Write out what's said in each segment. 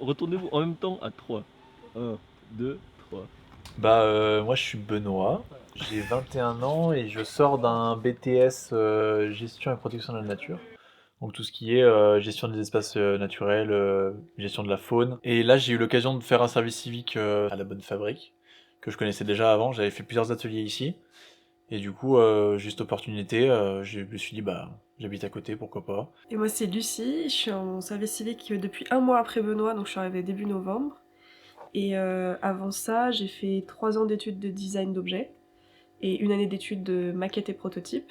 Retournez-vous en même temps à 3. 1, 2, 3. Moi je suis Benoît, j'ai 21 ans et je sors d'un BTS gestion et protection de la nature. Donc tout ce qui est gestion des espaces naturels, gestion de la faune. Et là j'ai eu l'occasion de faire un service civique à la Bonne Fabrique, que je connaissais déjà avant, j'avais fait plusieurs ateliers ici. Et du coup, juste opportunité, je me suis dit bah j'habite à côté, pourquoi pas. Et moi c'est Lucie, je suis en service civique depuis un mois après Benoît, donc je suis arrivée début novembre. Et avant ça, j'ai fait 3 ans d'études de design d'objets et une année d'études de maquette et prototype.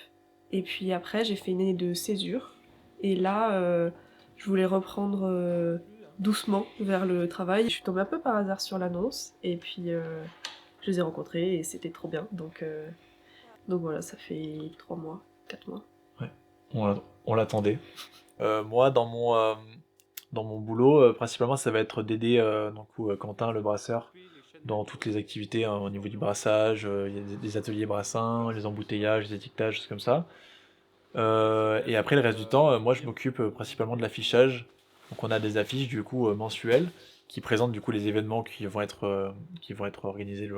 Et puis après, j'ai fait une année de césure. Et là, je voulais reprendre doucement vers le travail. Je suis tombée un peu par hasard sur l'annonce et puis je les ai rencontrés et c'était trop bien. Donc voilà, ça fait 3 mois, 4 mois. Ouais, on l'attendait. Moi, dans mon boulot, principalement, ça va être d'aider Quentin, le brasseur, dans toutes les activités hein, au niveau du brassage. Il y a des ateliers brassins, les embouteillages, les étiquetages, choses comme ça. Et après, le reste du temps, moi, je m'occupe principalement de l'affichage. Donc, on a des affiches du coup mensuelles qui présentent du coup les événements qui vont être organisés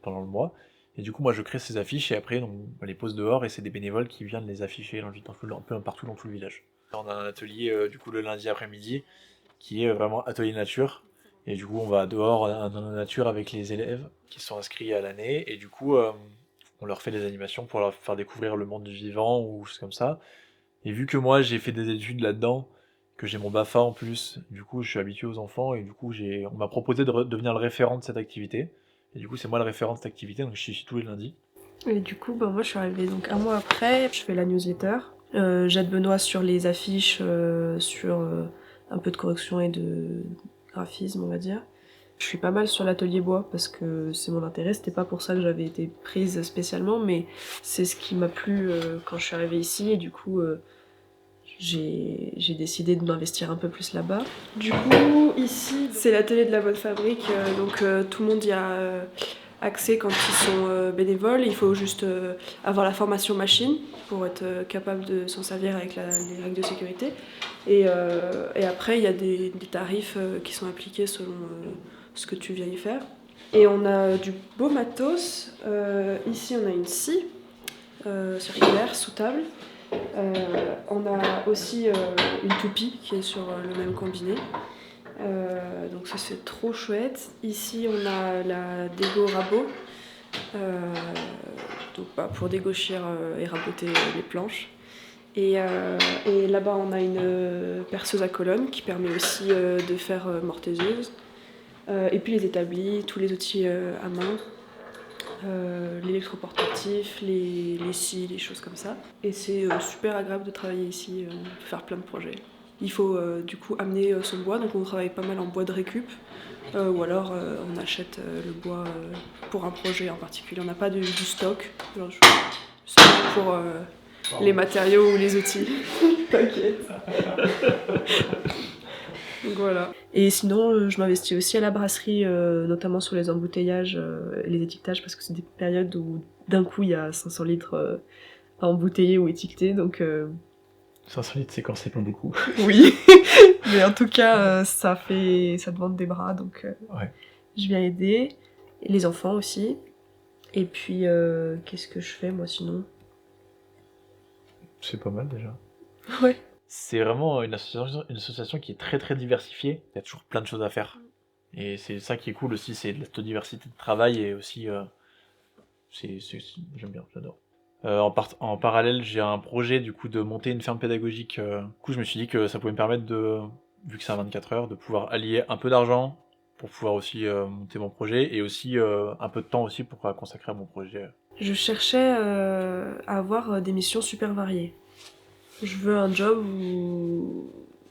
pendant le mois. Et du coup, moi, je crée ces affiches et après, on les pose dehors et c'est des bénévoles qui viennent les afficher un peu partout dans tout le village. On a un atelier du coup le lundi après-midi qui est vraiment atelier nature. Et du coup, on va dehors dans la nature avec les élèves qui sont inscrits à l'année. Et du coup, on leur fait des animations pour leur faire découvrir le monde du vivant ou choses comme ça. Et vu que moi, j'ai fait des études là-dedans, que j'ai mon BAFA en plus, du coup, je suis habitué aux enfants et du coup, on m'a proposé de devenir le référent de cette activité. Et du coup, c'est moi le référent de cette activité, donc je suis ici tous les lundis. Et du coup, moi je suis arrivée donc un mois après, je fais la newsletter. J'aide Benoît sur les affiches, sur un peu de correction et de graphisme, on va dire. Je suis pas mal sur l'atelier bois parce que c'est mon intérêt, c'était pas pour ça que j'avais été prise spécialement, mais c'est ce qui m'a plu quand je suis arrivée ici et du coup j'ai décidé de m'investir un peu plus là-bas. Du coup, ici, c'est l'atelier de la Bonne Fabrique, donc tout le monde y a accès quand ils sont bénévoles. Il faut juste avoir la formation machine pour être capable de s'en servir avec les règles de sécurité. Et après, il y a des tarifs qui sont appliqués selon ce que tu viens y faire. Et on a du beau matos. Ici, on a une scie circulaire sous table. On a aussi une toupie qui est sur le même combiné. Donc ça c'est trop chouette. Ici on a la dégo rabot. Pour dégauchir et raboter les planches. Et là-bas on a une perceuse à colonne qui permet aussi de faire mortaiseuse. Et puis les établis, tous les outils à main. L'électroportatif, les scies, les choses comme ça. Et c'est super agréable de travailler ici, on peut faire plein de projets. Il faut du coup amener son bois, donc on travaille pas mal en bois de récup, ou alors on achète le bois pour un projet en particulier. On n'a pas du stock, genre, c'est pour les matériaux ou les outils. T'inquiète. Donc voilà. Et sinon, je m'investis aussi à la brasserie, notamment sur les embouteillages et les étiquetages, parce que c'est des périodes où d'un coup il y a 500 litres à embouteiller ou étiqueter, donc 500 litres, c'est quand c'est pas beaucoup. oui. Mais en tout cas, ça demande des bras, donc Ouais. je viens aider. Et les enfants aussi. Et puis, qu'est-ce que je fais moi sinon? C'est pas mal déjà. Ouais. C'est vraiment une association qui est très très diversifiée. Il y a toujours plein de choses à faire. Et c'est ça qui est cool aussi, c'est cette diversité de travail et aussi, j'aime bien, j'adore. En parallèle, j'ai un projet du coup de monter une ferme pédagogique. Du coup, je me suis dit que ça pouvait me permettre vu que c'est à 24 heures, de pouvoir allier un peu d'argent pour pouvoir aussi monter mon projet et aussi un peu de temps aussi pour consacrer à mon projet. Je cherchais à avoir des missions super variées. Je veux un job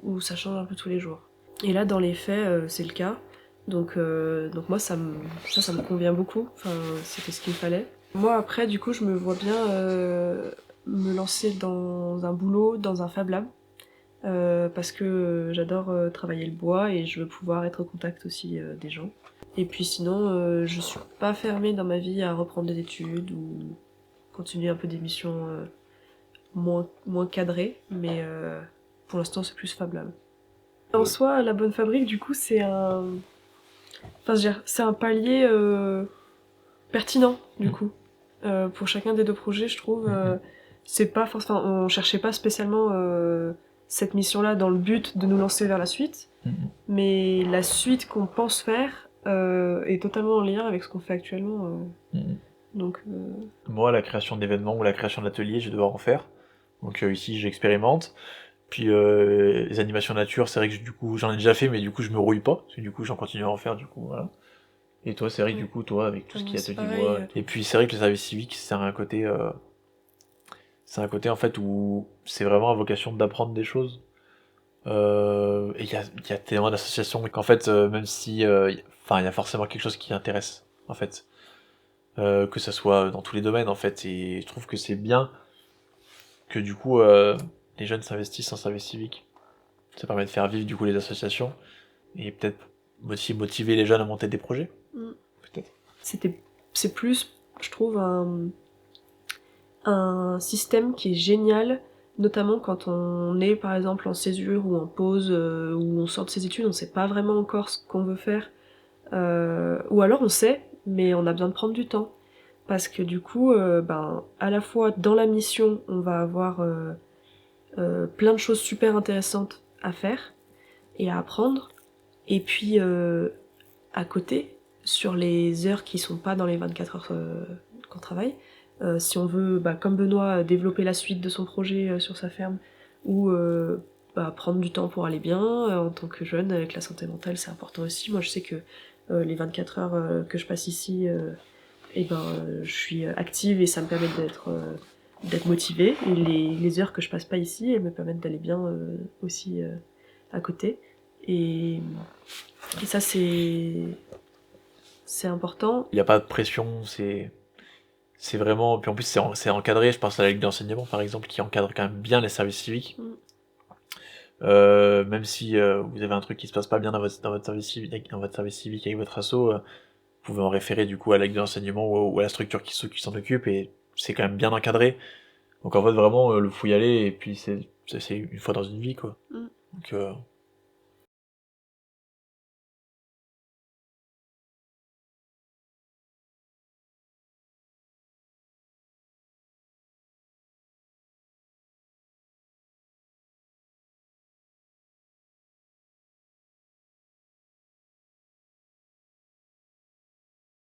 où ça change un peu tous les jours. Et là, dans les faits, c'est le cas. Donc moi, ça me convient beaucoup. Enfin, c'était ce qu'il me fallait. Moi, après, du coup, je me vois bien me lancer dans un boulot, dans un Fab Lab. Parce que j'adore travailler le bois et je veux pouvoir être au contact aussi des gens. Et puis sinon, je suis pas fermée dans ma vie à reprendre des études ou continuer un peu des missions moins cadrées, mais pour l'instant c'est plus Fab Lab. En soi, la bonne fabrique, du coup, c'est un... Enfin, je veux dire, c'est un palier pertinent, du Mm. coup. Pour chacun des deux projets, je trouve. Mm. C'est pas forcément... On cherchait pas spécialement cette mission-là dans le but de nous lancer vers la suite, Mm. mais la suite qu'on pense faire est totalement en lien avec ce qu'on fait actuellement. Mm. Donc, Moi, la création d'événements ou la création d'ateliers, je vais devoir en faire. Donc ici, j'expérimente. Puis les animations nature, c'est vrai que du coup, j'en ai déjà fait, mais du coup, je me rouille pas. Parce que du coup, j'en continue à en faire, du coup, voilà. Et toi, c'est vrai que du Ouais. coup, toi, avec tout ce qui est C'est atelier pareil. bois. Et puis, c'est vrai que le service civique, c'est un côté en fait où c'est vraiment à vocation d'apprendre des choses. Et il y a tellement d'associations qu'en fait, même si, enfin, il y a forcément quelque chose qui intéresse, en fait. Que ça soit dans tous les domaines, en fait. Et je trouve que c'est bien que du coup, les jeunes s'investissent en service civique. Ça permet de faire vivre du coup les associations et peut-être aussi motiver les jeunes à monter des projets, Mm. peut-être. C'est plus, je trouve, un système qui est génial, notamment quand on est par exemple en césure ou en pause ou on sort de ses études, on sait pas vraiment encore ce qu'on veut faire. Ou alors on sait, mais on a besoin de prendre du temps. Parce que du coup, ben, à la fois dans la mission, on va avoir plein de choses super intéressantes à faire et à apprendre. Et puis à côté, sur les heures qui sont pas dans les 24 heures qu'on travaille, si on veut, bah, comme Benoît, développer la suite de son projet sur sa ferme, ou bah, prendre du temps pour aller bien, en tant que jeune, avec la santé mentale, c'est important aussi. Moi, je sais que les 24 heures que je passe ici, et ben, je suis active et ça me permet d'être motivée. Et les heures que je passe pas ici, elles me permettent d'aller bien aussi à côté. Et ça, c'est important. Il n'y a pas de pression, c'est vraiment. Puis en plus, c'est encadré. Je pense à la Ligue d'enseignement, par exemple, qui encadre quand même bien les services civiques. Mm. Même si vous avez un truc qui se passe pas bien dans votre service civique avec votre asso, vous pouvez en référer du coup à la Ligue d'enseignement ou à la structure qui s'en occupe et c'est quand même bien encadré. Donc en fait, vraiment, le faut y aller et puis c'est une fois dans une vie, quoi. Mm. Donc